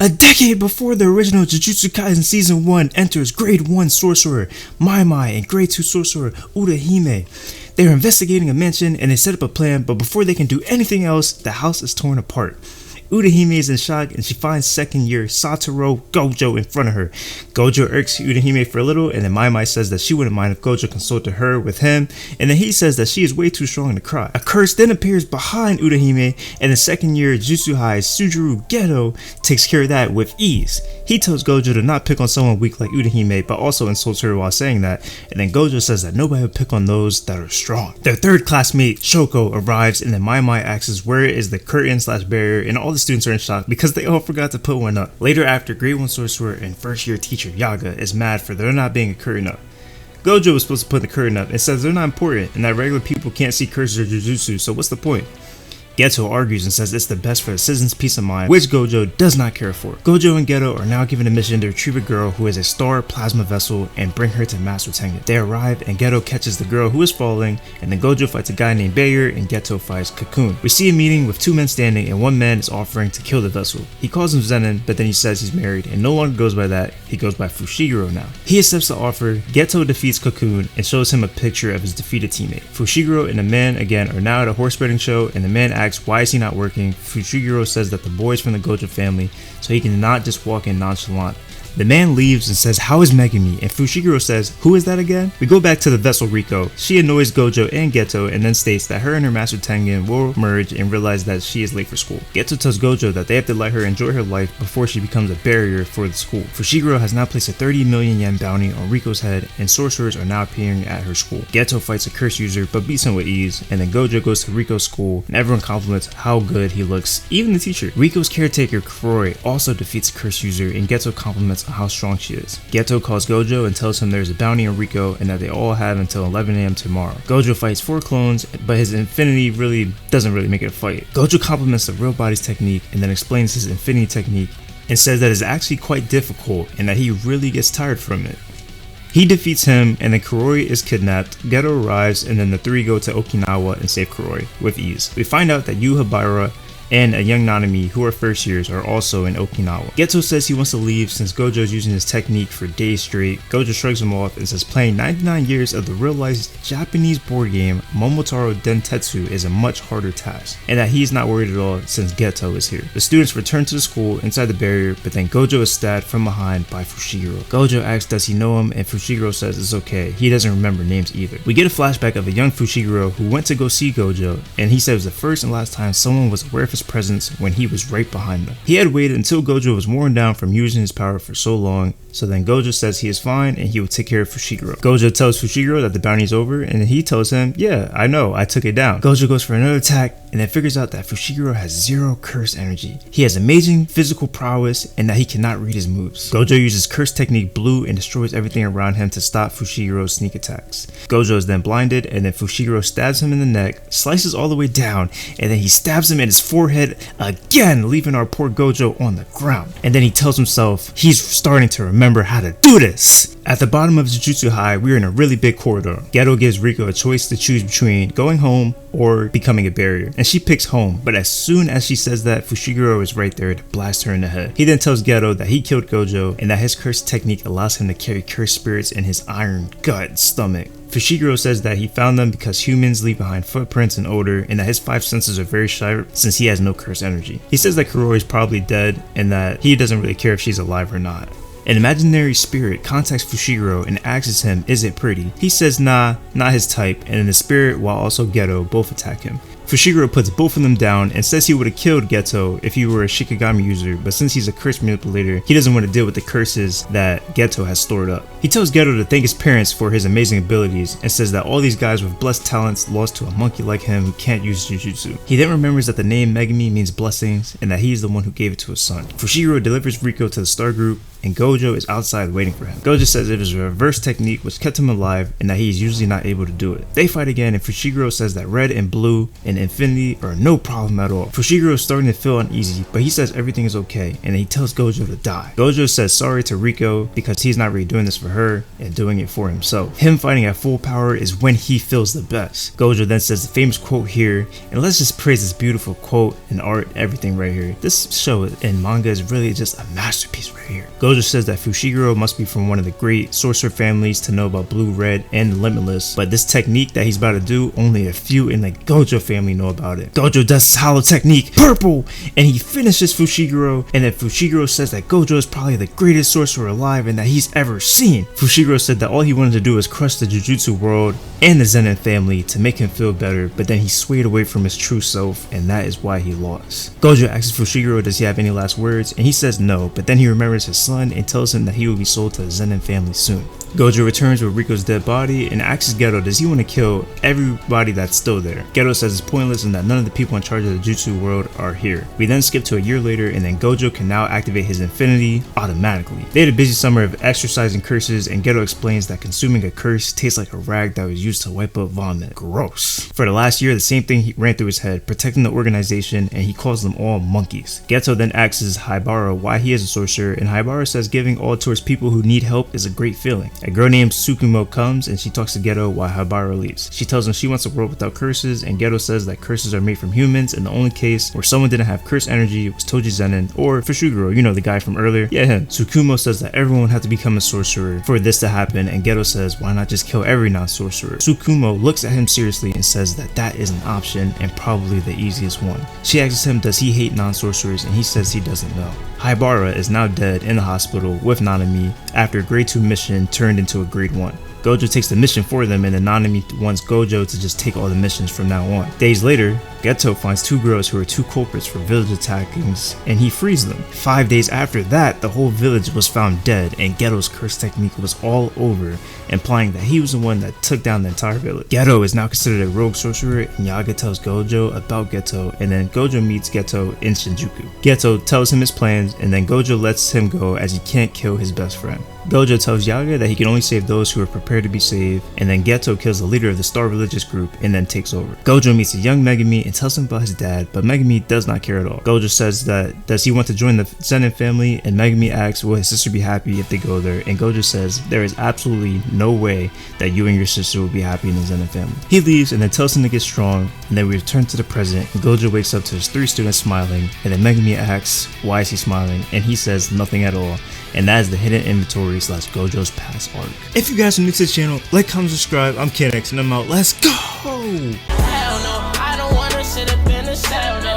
A decade before the original Jujutsu Kaisen Season 1 enters Grade 1 Sorcerer Mai Mai and Grade 2 Sorcerer Urahime. They are investigating a mansion and they set up a plan, but before they can do anything else, the house is torn apart. Urahime is in shock and she finds second year Satoru Gojo in front of her. Gojo irks Urahime for a little, and then Mai Mai says that she wouldn't mind if Gojo consulted her with him, and then he says that she is way too strong to cry. A curse then appears behind Urahime, and the second year Jutsu High's Sujuru Geto takes care of that with ease. He tells Gojo to not pick on someone weak like Urahime, but also insults her while saying that, and then Gojo says that nobody would pick on those that are strong. Their third classmate, Shoko, arrives, and then Mai Mai asks where is the curtain/barrier, and all the students are in shock because they all forgot to put one up. Later, after Grade 1 Sorcerer and first year teacher Yaga is mad for there not being a curtain up. Gojo was supposed to put the curtain up and says they're not important and that regular people can't see curses or jujutsu, so what's the point? Geto argues and says it's the best for the citizens' peace of mind, which Gojo does not care for. Gojo and Geto are now given a mission to retrieve a girl who is a star plasma vessel and bring her to Master Tengen. They arrive and Geto catches the girl who is falling, and then Gojo fights a guy named Bayer and Geto fights Cocoon. We see a meeting with two men standing and one man is offering to kill the vessel. He calls him Zenin, but then he says he's married and no longer goes by that, he goes by Fushiguro now. He accepts the offer, Geto defeats Cocoon and shows him a picture of his defeated teammate. Fushiguro and the man again are now at a horse riding show, and the man asks why is he not working. Fushiguro says that the boy is from the Gojo family, so he cannot just walk in nonchalant. The man leaves and says, how is Megumi? And Fushiguro says, who is that again? We go back to the vessel Riko. She annoys Gojo and Geto and then states that her and her Master Tengen will merge and realize that she is late for school. Geto tells Gojo that they have to let her enjoy her life before she becomes a barrier for the school. Fushiguro has now placed a 30 million yen bounty on Riko's head and sorcerers are now appearing at her school. Geto fights a curse user but beats him with ease, and then Gojo goes to Riko's school and everyone compliments how good he looks, even the teacher. Riko's caretaker Kuroi also defeats a curse user and Geto compliments on how strong she is. Geto calls Gojo and tells him there's a bounty on Riko and that they all have until 11 AM tomorrow. Gojo fights 4 clones, but his infinity doesn't really make it a fight. Gojo compliments the real body's technique and then explains his infinity technique and says that it's actually quite difficult and that he really gets tired from it. He defeats him and then Kuroi is kidnapped, Geto arrives, and then the three go to Okinawa and save Kuroi with ease. We find out that Yu Habara and a young Nanami, who are first years, are also in Okinawa. Geto says he wants to leave since Gojo is using his technique for days straight. Gojo shrugs him off and says playing 99 years of the realized Japanese board game Momotaro Dentetsu is a much harder task, and that he's not worried at all since Geto is here. The students return to the school inside the barrier, but then Gojo is stabbed from behind by Fushiguro. Gojo asks does he know him, and Fushiguro says it's okay, he doesn't remember names either. We get a flashback of a young Fushiguro who went to go see Gojo, and he said it was the first and last time someone was aware of his presence when he was right behind them. He had waited until Gojo was worn down from using his power for so long, so then Gojo says he is fine and he will take care of Fushiguro. Gojo tells Fushiguro that the bounty is over and he tells him, yeah, I know, I took it down. Gojo goes for another attack and then figures out that Fushiguro has 0 curse energy. He has amazing physical prowess and that he cannot read his moves. Gojo uses curse technique blue and destroys everything around him to stop Fushigiro's sneak attacks. Gojo is then blinded and then Fushiguro stabs him in the neck, slices all the way down, and then he stabs him in his forehead again, leaving our poor Gojo on the ground. And then he tells himself he's starting to remember how to do this. At the bottom of Jujutsu High, we are in a really big corridor. Geto gives Riko a choice to choose between going home or becoming a barrier, and she picks home, but as soon as she says that, Fushiguro is right there to blast her in the head. He then tells Geto that he killed Gojo and that his curse technique allows him to carry cursed spirits in his iron gut stomach. Fushiguro says that he found them because humans leave behind footprints and odor, and that his 5 senses are very sharp since he has no curse energy. He says that Kuroi is probably dead and that he doesn't really care if she's alive or not. An imaginary spirit contacts Fushiguro and asks him, is it pretty? He says nah, not his type, and the spirit while also Geto both attack him. Fushiguro puts both of them down and says he would have killed Geto if he were a Shikigami user, but since he's a curse manipulator, he doesn't want to deal with the curses that Geto has stored up. He tells Geto to thank his parents for his amazing abilities and says that all these guys with blessed talents lost to a monkey like him who can't use Jujutsu. He then remembers that the name Megumi means blessings and that he's the one who gave it to his son. Fushiguro delivers Riko to the star group and Gojo is outside waiting for him. Gojo says it is a reverse technique which kept him alive and that he is usually not able to do it. They fight again and Fushiguro says that red and blue and infinity are no problem at all. Fushiguro is starting to feel uneasy, but he says everything is okay, and then he tells Gojo to die. Gojo says sorry to Riko because he's not really doing this for her and doing it for himself. Him fighting at full power is when he feels the best. Gojo then says the famous quote here, and let's just praise this beautiful quote and art, everything right here. This show and manga is really just a masterpiece right here. Gojo says that Fushiguro must be from one of the great sorcerer families to know about blue, red, and limitless, but this technique that he's about to do, only a few in the Gojo family know about it. Gojo does his hollow technique, purple, and he finishes Fushiguro, and then Fushiguro says that Gojo is probably the greatest sorcerer alive and that he's ever seen. Fushiguro said that all he wanted to do was crush the Jujutsu world and the Zenin family to make him feel better, but then he swayed away from his true self, and that is why he lost. Gojo asks Fushiguro does he have any last words, and he says no, but then he remembers his son and tells him that he will be sold to the Zenin family soon. Gojo returns with Riko's dead body and asks Geto does he want to kill everybody that's still there. Geto says it's pointless and that none of the people in charge of the Jutsu world are here. We then skip to a year later, and then Gojo can now activate his infinity automatically. They had a busy summer of exercising curses, and Geto explains that consuming a curse tastes like a rag that was used to wipe up vomit. Gross. For the last year, the same thing ran through his head, protecting the organization, and he calls them all monkeys. Geto then asks Haibara why he is a sorcerer, and Haibara says giving all towards people who need help is a great feeling. A girl named Tsukumo comes and she talks to Geto while Haibara leaves. She tells him she wants a world without curses, and Geto says that curses are made from humans, and the only case where someone didn't have curse energy was Toji Zenin or Fushiguro, you know, the guy from earlier. Yeah, him. Tsukumo says that everyone had to become a sorcerer for this to happen, and Geto says why not just kill every non-sorcerer. Tsukumo looks at him seriously and says that that is an option and probably the easiest one. She asks him does he hate non-sorcerers, and he says he doesn't know. Haibara is now dead in the hospital with Nanami after a grade 2 mission turned into a grade 1. Gojo takes the mission for them, and then Nanami wants Gojo to just take all the missions from now on. Days later, Geto finds 2 girls who are 2 culprits for village attackings, and he frees them. 5 days after that, the whole village was found dead, and Geto's curse technique was all over, implying that he was the one that took down the entire village. Geto is now considered a rogue sorcerer, and Yaga tells Gojo about Geto, and then Gojo meets Geto in Shinjuku. Geto tells him his plans, and then Gojo lets him go as he can't kill his best friend. Gojo tells Yaga that he can only save those who are prepared to be saved, and then Geto kills the leader of the Star Religious group and then takes over. Gojo meets a young Megumi and tells him about his dad, but Megumi does not care at all. Gojo says that does he want to join the Zenin family, and Megumi asks will his sister be happy if they go there, and Gojo says there is absolutely no way that you and your sister will be happy in the Zenin family. He leaves and then tells him to get strong, and then we return to the present, and Gojo wakes up to his 3 students smiling, and then Megumi asks why is he smiling, and he says nothing at all. And that is the hidden inventory / Gojo's past arc. If you guys are new to the channel, like, comment, subscribe. I'm KidX and I'm out. Let's go! Hell no, I don't wanna sit up in the cell.